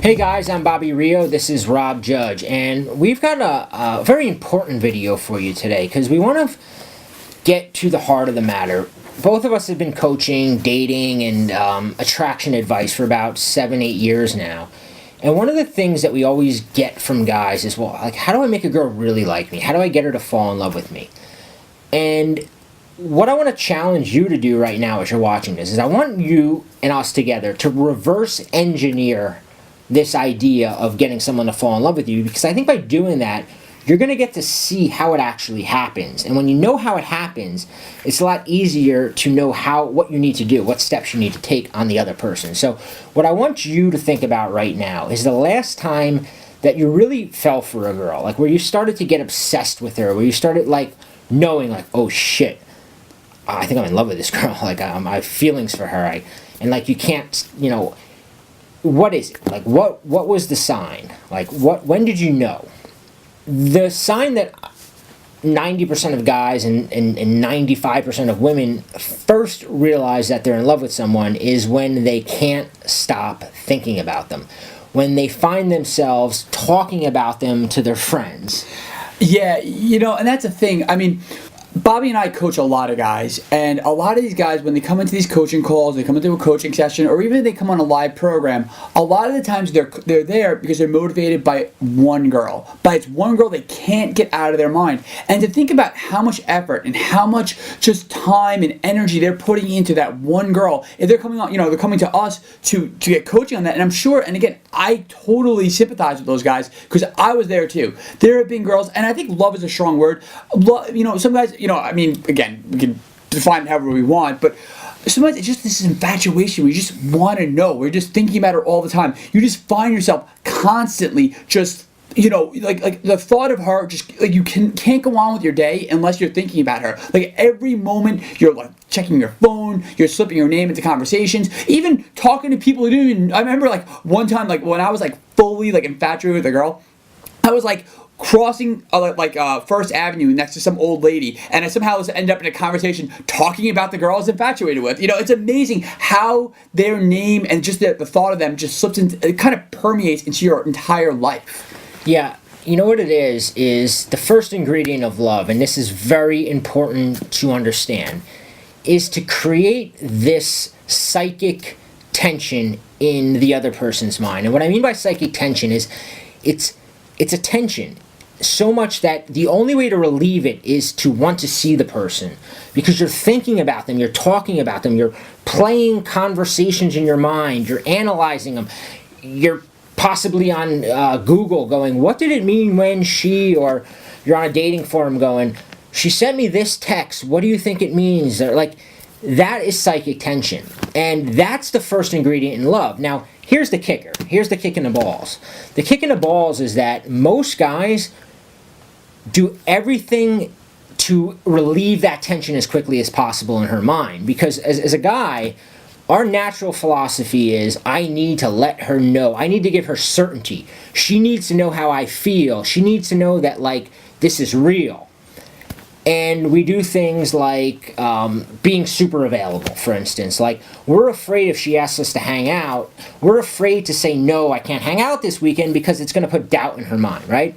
Hey guys, I'm Bobby Rio, this is Rob Judge, and we've got a very important video for you today because we want to get to the heart of the matter. Both of us have been coaching, dating, and attraction advice for about 7-8 years now. And one of the things that we always get from guys is, well, like, how do I make a girl really like me? How do I get her to fall in love with me? And what I want to challenge you to do right now as you're watching this is I want you and us together to reverse engineer this idea of getting someone to fall in love with you, because I think by doing that, you're going to get to see how it actually happens. And when you know how it happens, it's a lot easier to know what you need to do, what steps you need to take on the other person. So what I want you to think about right now is the last time that you really fell for a girl, like where you started to get obsessed with her, where you started like knowing like, oh shit, I think I'm in love with this girl, like I have feelings for her, and like you can't, what is it? Like, what was the sign? Like, when did you know? The sign that 90% of guys and 95% of women first realize that they're in love with someone is when they can't stop thinking about them. When they find themselves talking about them to their friends. Yeah, and that's a thing. I mean, Bobby and I coach a lot of guys, and a lot of these guys, when they come into these coaching calls, they come into a coaching session, or even if they come on a live program, a lot of the times they're there because they're motivated by one girl. But it's one girl they can't get out of their mind. And to think about how much effort and how much just time and energy they're putting into that one girl, if they're coming on, they're coming to us to get coaching on that. And I'm sure, and again, I totally sympathize with those guys because I was there too. There have been girls, and I think love is a strong word. Some guys, again, we can define it however we want, but sometimes it's just this infatuation where you just want to know. We're just thinking about her all the time. You just find yourself constantly just, like the thought of her, just like you can't go on with your day unless you're thinking about her. Like every moment you're like checking your phone, you're slipping your name into conversations, even talking to people who didn't even. I remember like one time, like when I was like fully like infatuated with a girl, I was like crossing First Avenue next to some old lady, and I somehow ended up in a conversation talking about the girl I was infatuated with. It's amazing how their name and just the thought of them just slips into, it kind of permeates into your entire life. Yeah, you know what it is the first ingredient of love, and this is very important to understand, is to create this psychic tension in the other person's mind. And what I mean by psychic tension is it's a tension. So much that the only way to relieve it is to want to see the person, because you're thinking about them, you're talking about them, you're playing conversations in your mind, you're analyzing them, you're possibly on Google going, what did it mean when she, or you're on a dating forum going, she sent me this text, what do you think it means? Or like, that is psychic tension, and that's the first ingredient in love. Now, here's the kicker. Here's the kick in the balls. The kick in the balls is that most guys do everything to relieve that tension as quickly as possible in her mind. Because as a guy, our natural philosophy is, I need to let her know. I need to give her certainty. She needs to know how I feel. She needs to know that, like, this is real. And we do things like being super available, for instance. Like, we're afraid if she asks us to hang out, we're afraid to say, no, I can't hang out this weekend, because it's going to put doubt in her mind, right?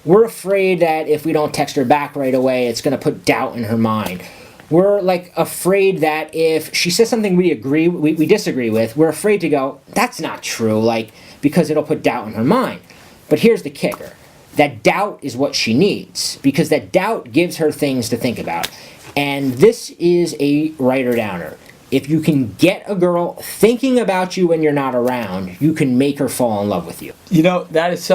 We're afraid that if we don't text her back right away, it's going to put doubt in her mind. We're like afraid that if she says something we disagree with, we're afraid to go, that's not true, like, because it'll put doubt in her mind. But here's the kicker. That doubt is what she needs, because that doubt gives her things to think about. And this is a writer-downer. If you can get a girl thinking about you when you're not around, you can make her fall in love with you. That is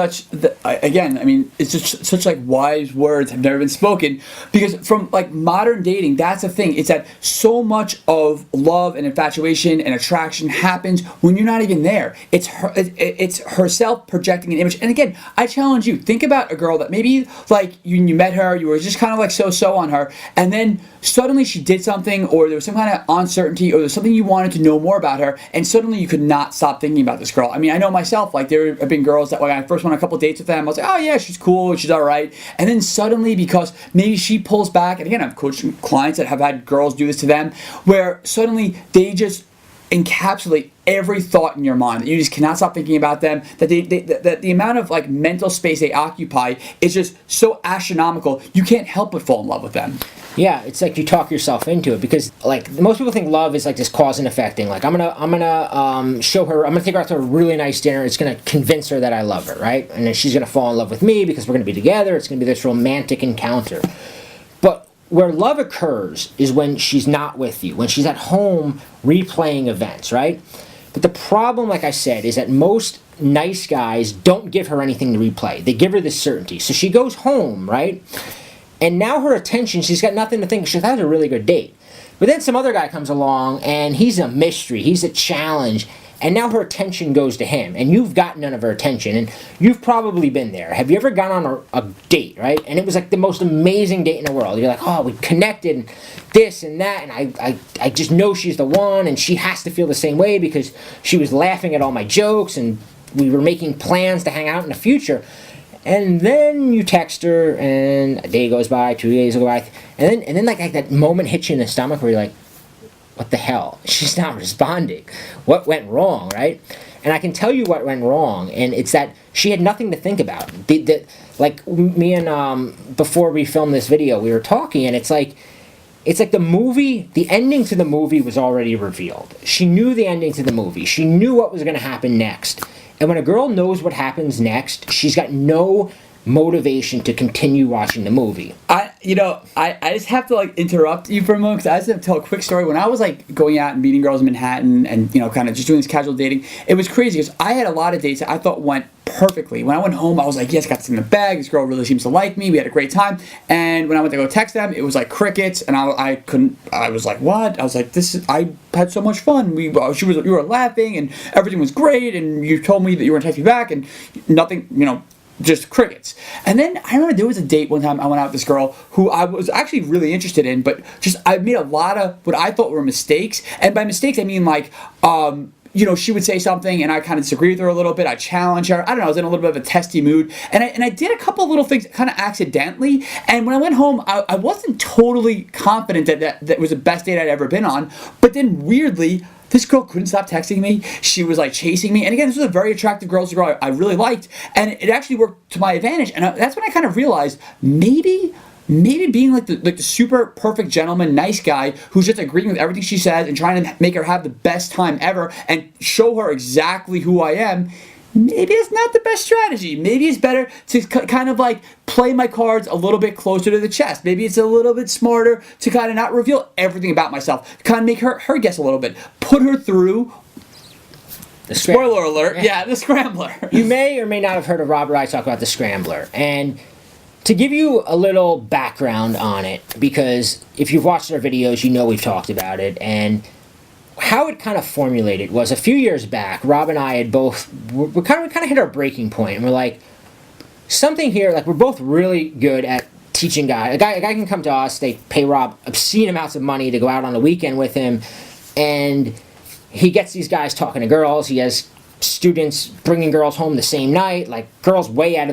it's just such like wise words have never been spoken, because from like modern dating, that's the thing. It's that so much of love and infatuation and attraction happens when you're not even there. It's herself projecting an image. And again, I challenge you, think about a girl that maybe like you met her, you were just kind of like so on her, and then suddenly she did something, or there was some kind of uncertainty, or there's something you wanted to know more about her, and suddenly you could not stop thinking about this girl. I mean, I know myself, like there have been girls that when I first went on a couple dates with them, I was like, oh yeah, she's cool, she's alright. And then suddenly, because maybe she pulls back, and again, I've coached clients that have had girls do this to them, where suddenly they just encapsulate every thought in your mind. That you just cannot stop thinking about them. That that the amount of like mental space they occupy is just so astronomical. You can't help but fall in love with them. Yeah, it's like you talk yourself into it, because like most people think love is like this cause and effect thing. Like I'm gonna show her, I'm gonna take her out to a really nice dinner. It's gonna convince her that I love her, right? And then she's gonna fall in love with me because we're gonna be together. It's gonna be this romantic encounter. But where love occurs is when she's not with you, when she's at home replaying events, right? But the problem, like I said, is that most nice guys don't give her anything to replay. They give her this certainty. So she goes home, right? And now her attention, she's got nothing to think. She's had a really good date. But then some other guy comes along, and he's a mystery. He's a challenge. And now her attention goes to him. And you've got none of her attention. And you've probably been there. Have you ever gone on a date, right? And it was like the most amazing date in the world. You're like, oh, we connected, and this and that. And I just know she's the one. And she has to feel the same way because she was laughing at all my jokes. And we were making plans to hang out in the future. And then you text her, and a day goes by, 2 days go by, and then like that moment hits you in the stomach where you're like, what the hell? She's not responding. What went wrong, right? And I can tell you what went wrong, and it's that she had nothing to think about. Like me and before we filmed this video, we were talking, and it's like the movie, the ending to the movie was already revealed. She knew the ending to the movie. She knew what was going to happen next. And when a girl knows what happens next, she's got no motivation to continue watching the movie. I just have to like interrupt you for a moment because I just have to tell a quick story. When I was like going out and meeting girls in Manhattan and kind of just doing this casual dating, it was crazy because I had a lot of dates that I thought went perfectly. When I went home, I was like, yes, got this in the bag. This girl really seems to like me. We had a great time. And when I went to go text them, it was like crickets, and I couldn't. I was like, what? I was like, I had so much fun. You were laughing, and everything was great, and you told me that you were gonna text me back, and nothing, just crickets. And then I remember there was a date one time I went out with this girl who I was actually really interested in, but just I made a lot of what I thought were mistakes. And by mistakes, I mean like, she would say something and I kind of disagree with her a little bit. I challenge her. I don't know. I was in a little bit of a testy mood. And I did a couple of little things kind of accidentally. And when I went home, I wasn't totally confident that was the best date I'd ever been on. But then weirdly, this girl couldn't stop texting me. She was like chasing me. And again, this was a very attractive girl I really liked. And it actually worked to my advantage. And that's when I kind of realized maybe being like the super perfect gentleman, nice guy who's just agreeing with everything she says and trying to make her have the best time ever and show her exactly who I am, maybe it's not the best strategy. Maybe it's better to kind of like play my cards a little bit closer to the chest. Maybe it's a little bit smarter to kind of not reveal everything about myself. Kind of make her guess a little bit. Put her through. Spoiler alert. Yeah, the scrambler. You may or may not have heard of Rob or I talk about the scrambler. And to give you a little background on it, because if you've watched our videos, you know we've talked about it, and how it kind of formulated was a few years back, Rob and I had we kind of hit our breaking point, and we're like, something here, like we're both really good at teaching guys. A guy can come to us, they pay Rob obscene amounts of money to go out on the weekend with him, and he gets these guys talking to girls. He has students bringing girls home the same night, like girls way out of their